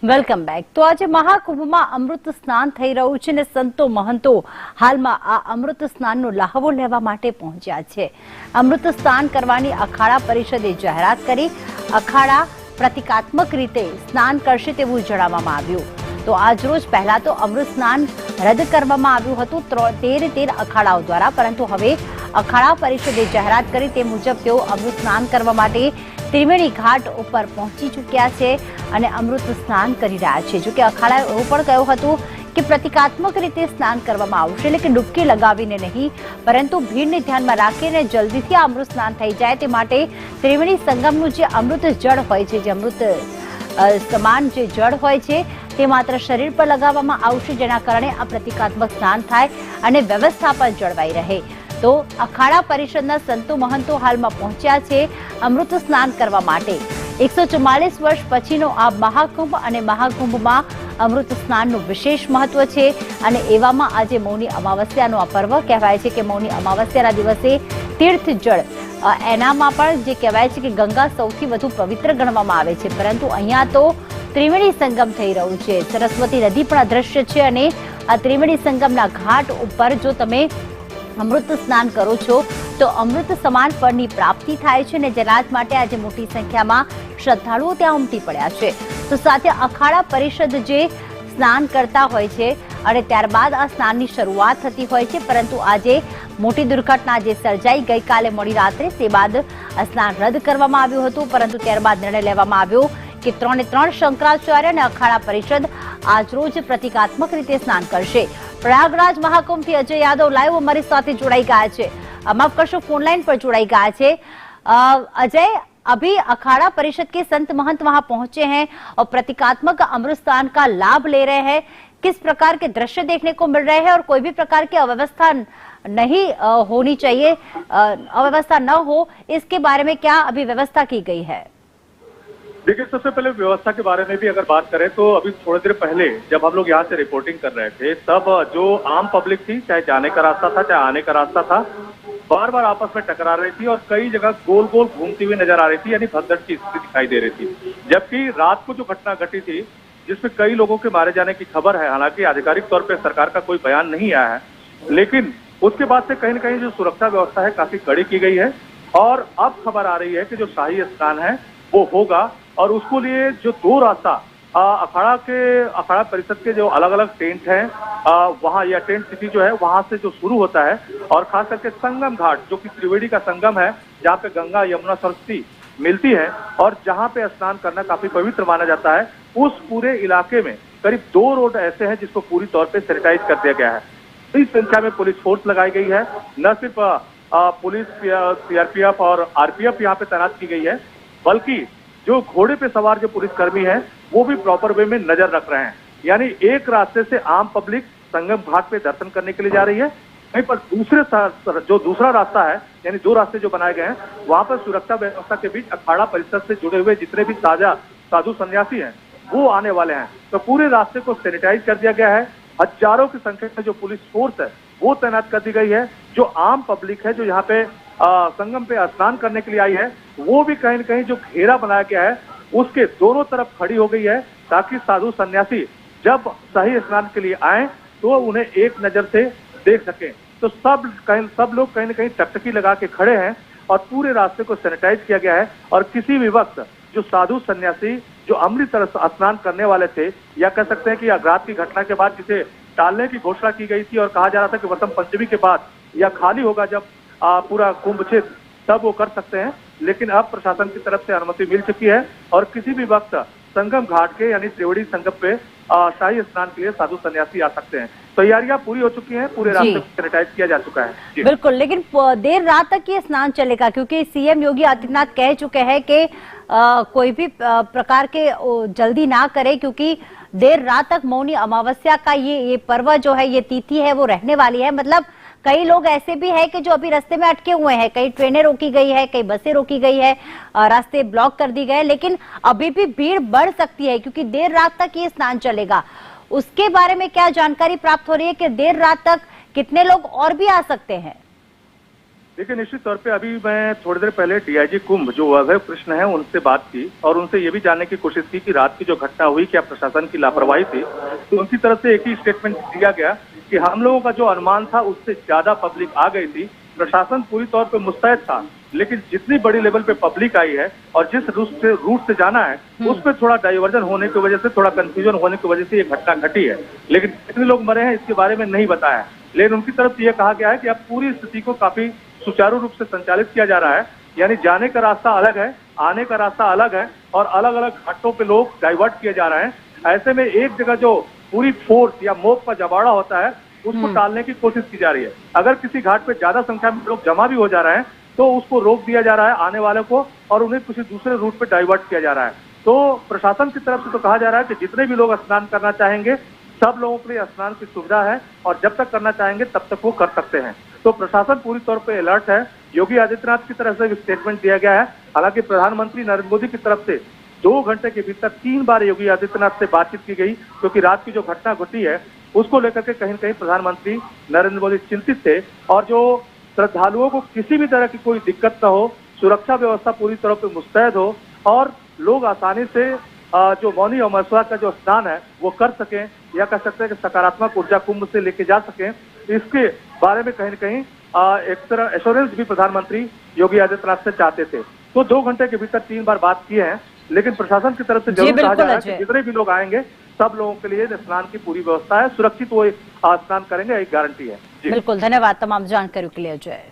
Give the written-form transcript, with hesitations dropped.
Welcome back. તો આજે મહાકુંભમાં અમૃત સ્નાન થઈ રહ્યું છે અને સંતો મહંતો હાલમાં આ અમૃત સ્નાનનો લહાવો લેવા માટે પહોંચ્યા છે। અમૃત સ્નાન કરવાની અખાડા પરિષદે જાહેરાત કરી। અખાડા પ્રતિકાત્મક રીતે સ્નાન કરશે તેવું જણાવવામાં આવ્યું। તો આજરોજ પહેલા તો અમૃત સ્નાન રદ કરવામાં આવ્યું હતું 13 અખાડાઓ દ્વારા, પરંતુ હવે અખાડા પરિષદે જાહેરાત કરી તે મુજબ તેઓ અમૃત સ્નાન કરવા માટે ત્રિવેણી ઘાટ ઉપર પહોંચી ચૂક્યા છે અને અમૃત સ્નાન કરી રહ્યા છે। જો કે અખાડાએ એવું પણ કહ્યું હતું કે પ્રતિકાત્મક રીતે સ્નાન કરવામાં આવશે, એટલે કે ડૂબકી લગાવીને નહીં, પરંતુ ભીડને ધ્યાનમાં રાખીને જલ્દીથી આ અમૃત સ્નાન થઈ જાય તે માટે ત્રિવેણી સંગમનું જે અમૃત જળ હોય છે, જે અમૃત સમાન જે જળ હોય છે તે માત્ર શરીર પર લગાવવામાં આવશે, જેના કારણે આ પ્રતિકાત્મક સ્નાન થાય અને વ્યવસ્થા પણ જળવાઈ રહે। તો અખાડા પરિષદના સંતો મહંતો હાલમાં પહોંચ્યા છે અમૃત સ્નાન કરવા માટે। 144 વર્ષ પછીનો આ મહાકુંભ અને મહાકુંભમાં અમૃત સ્નાનનું વિશેષ મહત્વ છે અને એવામાં આજે મૌની અમાવસ્યાનો આ પર્વ કહેવાય છે કે મૌની અમાવસ્યાના દિવસે તીર્થ જળ એનામાં પણ જે કહેવાય છે કે ગંગા સૌથી વધુ પવિત્ર ગણવામાં આવે છે, પરંતુ અહીંયા તો ત્રિવેણી સંગમ થઈ રહ્યું છે। સરસ્વતી નદી પણ અદ્રશ્ય છે અને આ ત્રિવેણી સંગમના ઘાટ ઉપર જો તમે અમૃત સ્નાન કરો છો તો અમૃત સમાન ફળની પ્રાપ્તિ થાય છે અને જેના માટે આજે મોટી સંખ્યામાં શ્રદ્ધાળુઓ ત્યાં ઉમટી પડ્યા છે। તો સાથે અખાડા પરિષદ જે સ્નાન કરતા હોય છે અને ત્યારબાદ આ સ્નાનની શરૂઆત થતી હોય છે, પરંતુ આજે મોટી દુર્ઘટના જે સર્જાઈ ગઈકાલે મોડી રાત્રે તે બાદ આ સ્નાન રદ કરવામાં આવ્યું હતું, પરંતુ ત્યારબાદ નિર્ણય લેવામાં આવ્યો કે 3 શંકરાચાર્ય અને અખાડા પરિષદ આજરોજ પ્રતિકાત્મક રીતે સ્નાન કરશે। प्रयागराज महाकुंभ थी अजय यादव लाइव हमारी साथे जोड़ाई गया है। माफ करशो, फोन लाइन पर जोड़ाई गया है। अजय, अभी अखाड़ा परिषद के संत महंत वहां पहुंचे हैं और प्रतीकात्मक अमृत स्नान का लाभ ले रहे हैं। किस प्रकार के दृश्य देखने को मिल रहे हैं और कोई भी प्रकार की अव्यवस्था नहीं होनी चाहिए, अव्यवस्था न हो, इसके बारे में क्या अभी व्यवस्था की गई है? देखिए, सबसे पहले व्यवस्था के बारे में भी अगर बात करें तो अभी थोड़ी देर पहले जब हम लोग यहाँ से रिपोर्टिंग कर रहे थे तब जो आम पब्लिक थी, चाहे जाने का रास्ता था चाहे आने का रास्ता था, बार बार आपस में टकरा रही थी और कई जगह गोल गोल घूमती हुई नजर आ रही थी, यानी भगदड़ की स्थिति दिखाई दे रही थी। जबकि रात को जो घटना घटी थी जिसमें कई लोगों के मारे जाने की खबर है, हालांकि आधिकारिक तौर पर सरकार का कोई बयान नहीं आया है, लेकिन उसके बाद से कहीं न कहीं जो सुरक्षा व्यवस्था है काफी कड़ी की गई है और अब खबर आ रही है कि जो शाही स्नान है वो होगा और उसको लिए जो 2 रास्ता अखाड़ा परिषद के जो अलग अलग टेंट हैं वहां या टेंट सिटी जो है वहां से जो शुरू होता है और खास करके संगम घाट जो कि त्रिवेणी का संगम है, जहाँ पे गंगा यमुना सरस्वती मिलती है और जहाँ पे स्नान करना काफी पवित्र माना जाता है, उस पूरे इलाके में करीब 2 रोड ऐसे हैं जिसको पूरी तौर पर सैनिटाइज कर दिया गया है। इस संख्या में पुलिस फोर्स लगाई गई है, न सिर्फ पुलिस, सीआरपीएफ और आरपीएफ यहाँ पे तैनात की गई है, बल्कि जो घोड़े पे सवार जो पुलिसकर्मी हैं वो भी प्रॉपर वे में नजर रख रहे हैं। यानी एक रास्ते से आम पब्लिक संगम घाट पे दर्शन करने के लिए जा रही है, वहीं पर दूसरा रास्ता है, यानी 2 रास्ते जो बनाए गए हैं वहां पर सुरक्षा व्यवस्था के बीच अखाड़ा परिषद से जुड़े हुए जितने भी साधु सन्यासी हैं वो आने वाले हैं। तो पूरे रास्ते को सैनिटाइज कर दिया गया है। हजारों की संख्या में जो पुलिस फोर्स है वो तैनात कर दी गई है। जो आम पब्लिक है जो यहाँ पे संगम पे स्नान करने के लिए आई है वो भी कहीं न कहीं जो घेरा बनाया गया है उसके दोनों तरफ खड़ी हो गई है, ताकि साधु सन्यासी जब सही स्नान के लिए आए तो उन्हें एक नजर से देख सकें। तो सब लोग कहीं न कहीं टकटकी लगा के खड़े हैं और पूरे रास्ते को सैनिटाइज किया गया है और किसी भी वक्त जो साधु सन्यासी जो अमृत स्नान करने वाले थे, या कह सकते हैं कि रात की घटना के बाद जिसे टालने की घोषणा की गई थी और कहा जा रहा था कि वसंत पंचमी के बाद या खाली होगा जब पूरा कुंभ क्षेत्र, तब वो कर सकते हैं, लेकिन अब प्रशासन की तरफ से अनुमति मिल चुकी है और किसी भी वक्त संगम घाट के यानी त्रिवेणी संगम पे शाही स्नान के लिए साधु सन्यासी आ सकते हैं। तैयारियां पूरी हो चुकी हैं, पूरे रास्ते को सैनिटाइज किया जा चुका है। बिल्कुल, लेकिन देर रात तक ये स्नान चलेगा क्योंकि सीएम योगी आदित्यनाथ कह चुके हैं कि कोई भी प्रकार के जल्दी ना करे, क्योंकि देर रात तक मौनी अमावस्या का ये पर्व जो है, ये तिथि है वो रहने वाली है। मतलब कई लोग ऐसे भी है कि जो अभी रास्ते में अटके हुए हैं, कई ट्रेनें रोकी गई है, कई बसें रोकी गई है, रास्ते ब्लॉक कर दिए गए, लेकिन अभी भी भीड़ बढ़ सकती है क्योंकि देर रात तक ये स्नान चलेगा। उसके बारे में क्या जानकारी प्राप्त हो रही है कि देर रात तक कितने लोग और भी आ सकते हैं? देखिए, निश्चित तौर पे अभी मैं थोड़ी देर पहले डीआईजी कुंभ जो अभय कृष्ण है उनसे बात की और उनसे ये भी जानने की कोशिश की कि रात की जो घटना हुई क्या प्रशासन की लापरवाही थी। तो उनकी तरफ से एक ही स्टेटमेंट दिया गया कि हम लोगों का जो अनुमान था उससे ज्यादा पब्लिक आ गई थी, प्रशासन पूरी तौर पे मुस्तैद था, लेकिन जितनी बड़ी लेवल पे पब्लिक आई है और जिस रूट से जाना है उस पर थोड़ा डाइवर्जन होने की वजह से, थोड़ा कंफ्यूजन होने की वजह से ये घटना घटी है। लेकिन कितने लोग मरे हैं इसके बारे में नहीं बताया। लेकिन उनकी तरफ से यह कहा गया है कि अब पूरी स्थिति को काफी सुचारू रूप से संचालित किया जा रहा है, यानी जाने का रास्ता अलग है, आने का रास्ता अलग है और अलग अलग घाटों पे लोग डाइवर्ट किए जा रहे हैं। ऐसे में एक जगह जो पूरी फोर्स या मोब का जबाड़ा होता है उसको टालने की कोशिश की जा रही है। अगर किसी घाट पे ज्यादा संख्या में लोग जमा भी हो जा रहे हैं तो उसको रोक दिया जा रहा है आने वाले को और उन्हें किसी दूसरे रूट पे डाइवर्ट किया जा रहा है। तो प्रशासन की तरफ से तो कहा जा रहा है कि जितने भी लोग स्नान करना चाहेंगे सब लोगों के लिए स्नान की सुविधा है और जब तक करना चाहेंगे तब तक वो कर सकते हैं। तो प्रशासन पूरी तौर पे अलर्ट है। योगी आदित्यनाथ की तरफ से भी स्टेटमेंट दिया गया है। हालांकि प्रधानमंत्री नरेंद्र मोदी की तरफ से 2 घंटे के भीतर 3 बार योगी आदित्यनाथ से बातचीत की गई, क्योंकि रात की जो घटना घटी है उसको लेकर के कहीं न कहीं प्रधानमंत्री नरेंद्र मोदी चिंतित थे और जो श्रद्धालुओं को किसी भी तरह की कोई दिक्कत न हो, सुरक्षा व्यवस्था पूरी तरह पे मुस्तैद हो और लोग आसानी से जो मौनी अमावस्या का जो स्नान है वो कर सकें, या कह सकते हैं कि सकारात्मक ऊर्जा कुंभ से लेके जा सकें। इसके बारे में कहीं न कहीं एक तरह एश्योरेंस भी प्रधानमंत्री योगी आदित्यनाथ से चाहते थे। तो 2 घंटे के भीतर 3 बार बात किए हैं, लेकिन प्रशासन की तरफ से जरूर कहा जा रहा है कि जितने भी लोग आएंगे सब लोगों के लिए स्नान की पूरी व्यवस्था है, सुरक्षित वो स्नान करेंगे, एक गारंटी है। बिल्कुल, धन्यवाद तमाम जानकारी के लिए अजय।